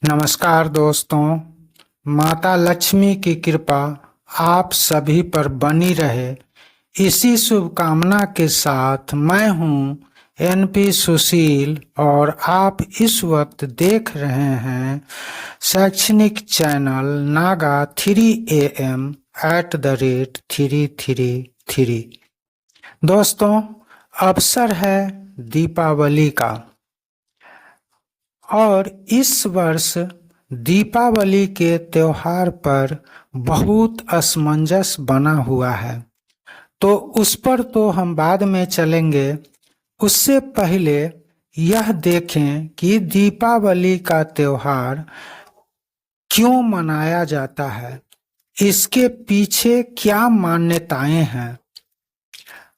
नमस्कार दोस्तों, माता लक्ष्मी की कृपा आप सभी पर बनी रहे, इसी शुभकामना के साथ मैं हूं एनपी सुशील और आप इस वक्त देख रहे हैं शैक्षणिक चैनल नागा 3am @333। दोस्तों, अवसर है दीपावली का और इस वर्ष दीपावली के त्योहार पर बहुत असमंजस बना हुआ है, तो उस पर तो हम बाद में चलेंगे। उससे पहले यह देखें कि दीपावली का त्योहार क्यों मनाया जाता है, इसके पीछे क्या मान्यताएं हैं।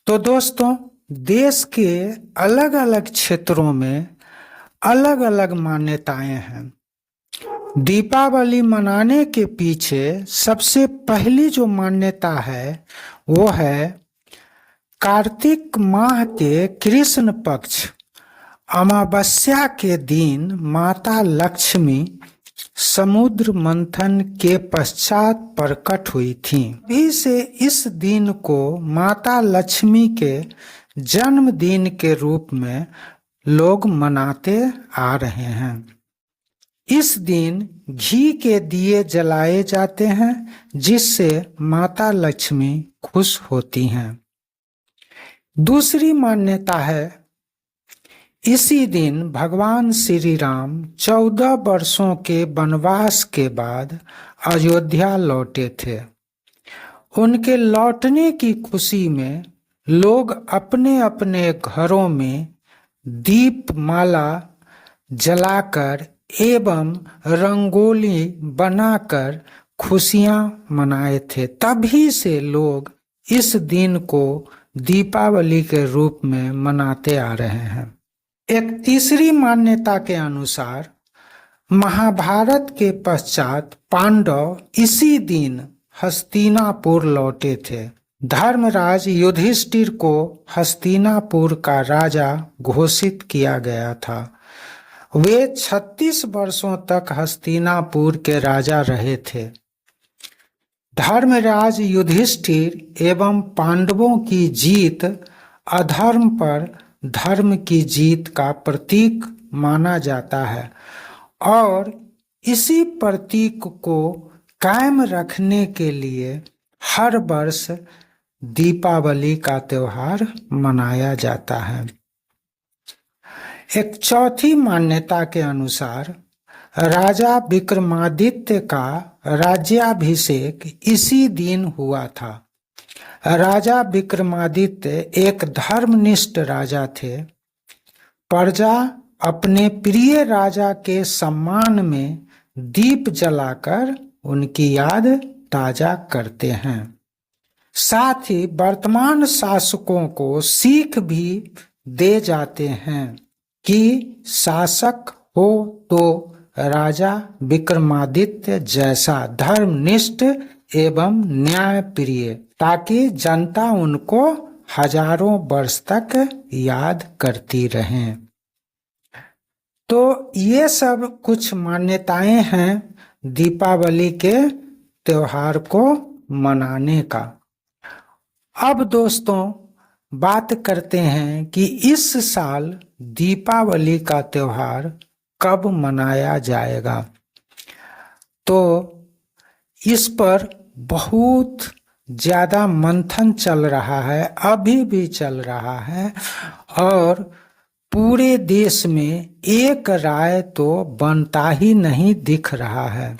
तो दोस्तों, देश के अलग अलग क्षेत्रों में अलग अलग मान्यताएं हैं। दीपावली मनाने के पीछे सबसे पहली जो मान्यता है वो है कार्तिक माह के कृष्ण पक्ष अमावस्या के दिन माता लक्ष्मी समुद्र मंथन के पश्चात प्रकट हुई थी। अभी से इस दिन को माता लक्ष्मी के जन्मदिन के रूप में लोग मनाते आ रहे हैं। इस दिन घी के दिए जलाए जाते हैं, जिससे माता लक्ष्मी खुश होती हैं। दूसरी मान्यता है, इसी दिन भगवान श्री राम 14 वर्षों के वनवास के बाद अयोध्या लौटे थे। उनके लौटने की खुशी में लोग अपने अपने घरों में दीपमाला जलाकर एवं रंगोली बनाकर खुशियां मनाए थे। तभी से लोग इस दिन को दीपावली के रूप में मनाते आ रहे हैं। एक तीसरी मान्यता के अनुसार महाभारत के पश्चात पांडव इसी दिन हस्तिनापुर लौटे थे। धर्मराज युधिष्ठिर को हस्तिनापुर का राजा घोषित किया गया था। वे 36 वर्षों तक हस्तिनापुर के राजा रहे थे। धर्मराज युधिष्ठिर एवं पांडवों की जीत अधर्म पर धर्म की जीत का प्रतीक माना जाता है और इसी प्रतीक को कायम रखने के लिए हर वर्ष दीपावली का त्योहार मनाया जाता है। एक चौथी मान्यता के अनुसार राजा विक्रमादित्य का राज्याभिषेक इसी दिन हुआ था। राजा विक्रमादित्य एक धर्मनिष्ठ राजा थे। प्रजा अपने प्रिय राजा के सम्मान में दीप जलाकर उनकी याद ताजा करते हैं। साथ ही वर्तमान शासकों को सीख भी दे जाते हैं कि शासक हो तो राजा विक्रमादित्य जैसा धर्मनिष्ठ एवं न्यायप्रिय, ताकि जनता उनको हजारों वर्ष तक याद करती रहे। तो ये सब कुछ मान्यताएं हैं दीपावली के त्योहार को मनाने का। अब दोस्तों, बात करते हैं कि इस साल दीपावली का त्योहार कब मनाया जाएगा। तो इस पर बहुत ज़्यादा मंथन चल रहा है, अभी भी चल रहा है और पूरे देश में एक राय तो बनता ही नहीं दिख रहा है।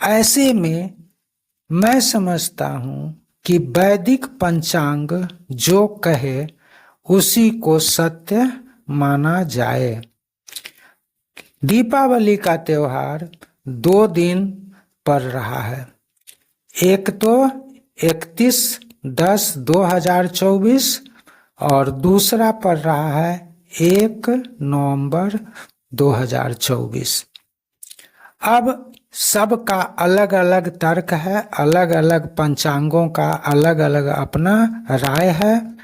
ऐसे में मैं समझता हूँ कि वैदिक पंचांग जो कहे उसी को सत्य माना जाए। दीपावली का त्योहार 2 दिन पड़ रहा है। एक तो 31/10/2024 और दूसरा पड़ रहा है 1 नवंबर 2024। अब सबका अलग अलग तर्क है, अलग अलग पंचांगों का अलग अलग अपना राय है।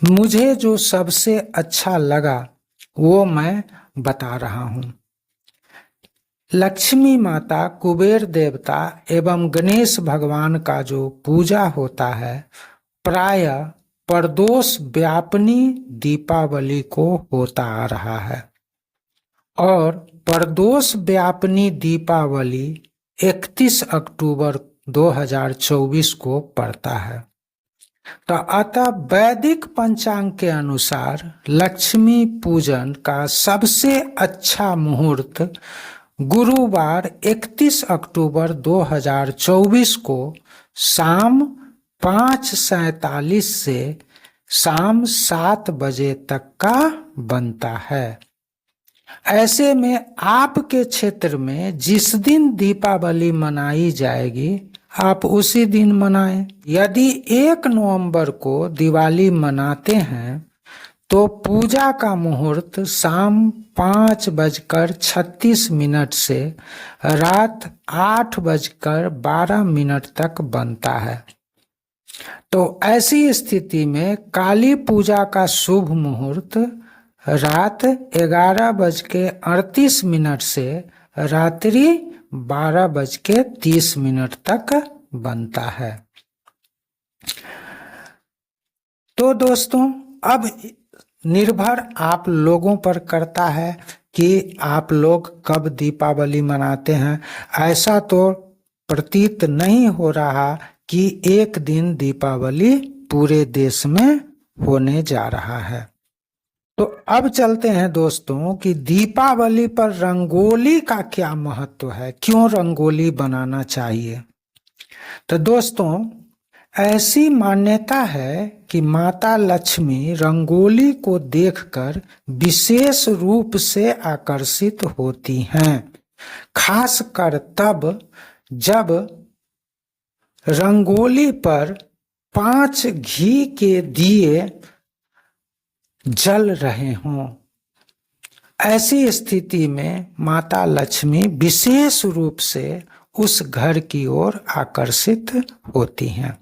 मुझे जो सबसे अच्छा लगा वो मैं बता रहा हूँ। लक्ष्मी माता, कुबेर देवता एवं गणेश भगवान का जो पूजा होता है प्रायः प्रदोष व्यापिनी दीपावली को होता आ रहा है और प्रदोष व्यापिनी दीपावली 31 अक्टूबर 2024 को पड़ता है। तो अतः वैदिक पंचांग के अनुसार लक्ष्मी पूजन का सबसे अच्छा मुहूर्त गुरुवार 31 अक्टूबर 2024 को शाम 5:47 से शाम 7 बजे तक का बनता है। ऐसे में आपके क्षेत्र में जिस दिन दीपावली मनाई जाएगी आप उसी दिन मनाएं। यदि 1 नवंबर को दिवाली मनाते हैं तो पूजा का मुहूर्त शाम 5:36 से रात 8:12 तक बनता है। तो ऐसी स्थिति में काली पूजा का शुभ मुहूर्त रात 11:38 से रात्रि 12:30 तक बनता है। तो दोस्तों अब निर्भर आप लोगों पर करता है कि आप लोग कब दीपावली मनाते हैं। ऐसा तो प्रतीत नहीं हो रहा कि एक दिन दीपावली पूरे देश में होने जा रहा है। तो अब चलते हैं दोस्तों कि दीपावली पर रंगोली का क्या महत्व है, क्यों रंगोली बनाना चाहिए। तो दोस्तों ऐसी मान्यता है कि माता लक्ष्मी रंगोली को देखकर विशेष रूप से आकर्षित होती हैं, खासकर तब जब रंगोली पर 5 घी के दिए जल रहे हों। ऐसी स्थिति में माता लक्ष्मी विशेष रूप से उस घर की ओर आकर्षित होती हैं।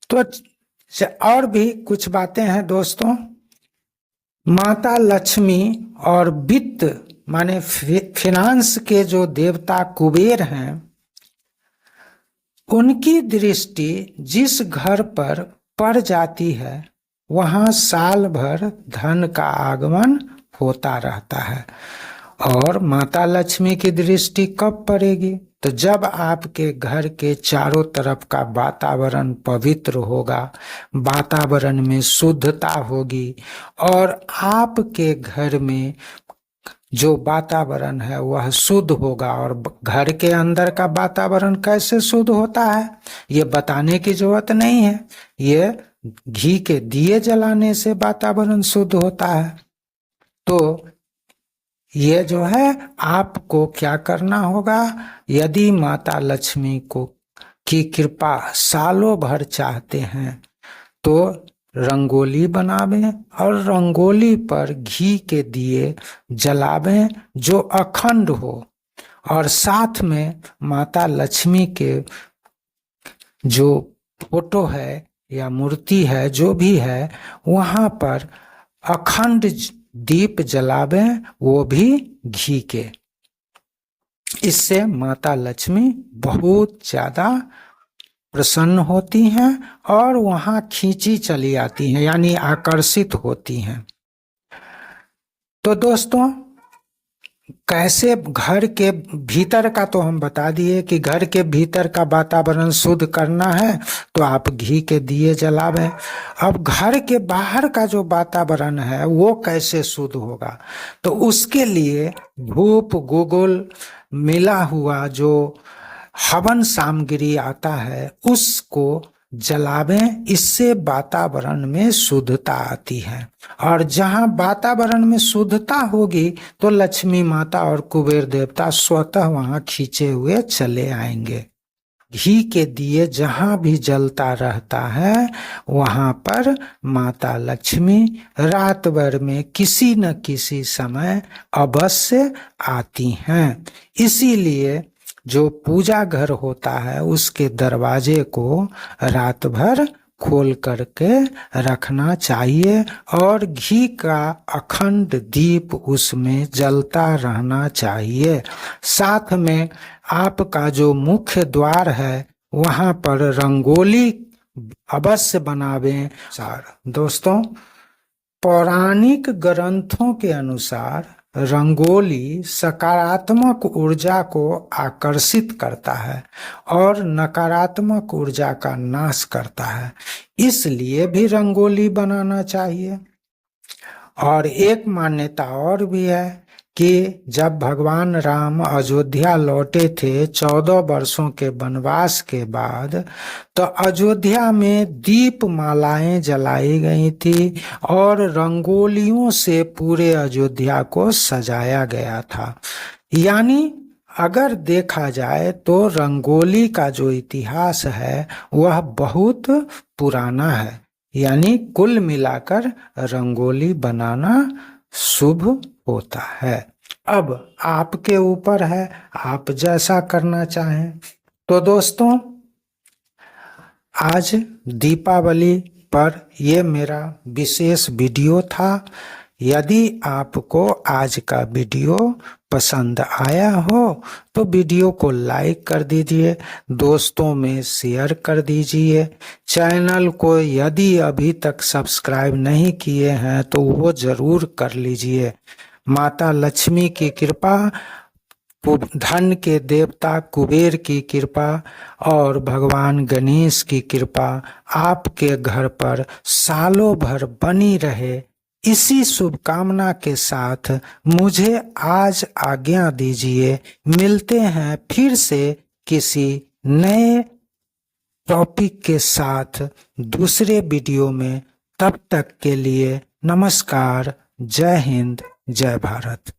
तो और भी कुछ बातें हैं दोस्तों। माता लक्ष्मी और वित्त माने फिनांस के जो देवता कुबेर हैं उनकी दृष्टि जिस घर पर पड़ जाती है वहां साल भर धन का आगमन होता रहता है। और माता लक्ष्मी की दृष्टि कब पड़ेगी, तो जब आपके घर के चारों तरफ का वातावरण पवित्र होगा, वातावरण में शुद्धता होगी और आपके घर में जो वातावरण है वह शुद्ध होगा। और घर के अंदर का वातावरण कैसे शुद्ध होता है ये बताने की जरूरत नहीं है, ये घी के दिए जलाने से वातावरण शुद्ध होता है। तो ये जो है आपको क्या करना होगा, यदि माता लक्ष्मी को की कृपा सालों भर चाहते हैं तो रंगोली बनावें और रंगोली पर घी के दिए जलावें जो अखंड हो और साथ में माता लक्ष्मी के जो फोटो है या मूर्ति है जो भी है वहां पर अखंड दीप जलावें, वो भी घी के। इससे माता लक्ष्मी बहुत ज्यादा प्रसन्न होती हैं और वहां खींची चली आती हैं यानी आकर्षित होती हैं। तो दोस्तों कैसे घर के भीतर का तो हम बता दिए कि घर के भीतर का वातावरण शुद्ध करना है तो आप घी के दिए जलावें। अब घर के बाहर का जो वातावरण है वो कैसे शुद्ध होगा, तो उसके लिए धूप गुगुल मिला हुआ जो हवन सामग्री आता है उसको जलावें। इससे वातावरण में शुद्धता आती है और जहां वातावरण में शुद्धता होगी तो लक्ष्मी माता और कुबेर देवता स्वतः वहां खींचे हुए चले आएंगे। घी के दिए जहां भी जलता रहता है वहां पर माता लक्ष्मी रात भर में किसी न किसी समय अवश्य आती हैं। इसीलिए जो पूजा घर होता है उसके दरवाजे को रात भर खोल करके रखना चाहिए और घी का अखंड दीप उसमें जलता रहना चाहिए। साथ में आपका जो मुख्य द्वार है वहाँ पर रंगोली अवश्य बनावें। दोस्तों, पौराणिक ग्रंथों के अनुसार रंगोली सकारात्मक ऊर्जा को आकर्षित करता है और नकारात्मक ऊर्जा का नाश करता है, इसलिए भी रंगोली बनाना चाहिए। और एक मान्यता और भी है कि जब भगवान राम अयोध्या लौटे थे 14 वर्षों के वनवास के बाद, तो अयोध्या में दीप मालाएं जलाई गई थी और रंगोलियों से पूरे अयोध्या को सजाया गया था। यानी अगर देखा जाए तो रंगोली का जो इतिहास है वह बहुत पुराना है। यानी कुल मिलाकर रंगोली बनाना शुभ होता है। अब आपके ऊपर है, आप जैसा करना चाहें। तो दोस्तों, आज दीपावली पर ये मेरा विशेष वीडियो था। यदि आपको आज का वीडियो पसंद आया हो तो वीडियो को लाइक कर दीजिए, दोस्तों में शेयर कर दीजिए। चैनल को यदि अभी तक सब्सक्राइब नहीं किए हैं तो वो जरूर कर लीजिए। माता लक्ष्मी की कृपा, धन के देवता कुबेर की कृपा और भगवान गणेश की कृपा आपके घर पर सालों भर बनी रहे, इसी शुभकामना के साथ मुझे आज आज्ञा दीजिए। मिलते हैं फिर से किसी नए टॉपिक के साथ दूसरे वीडियो में। तब तक के लिए नमस्कार। जय हिंद, जय भारत।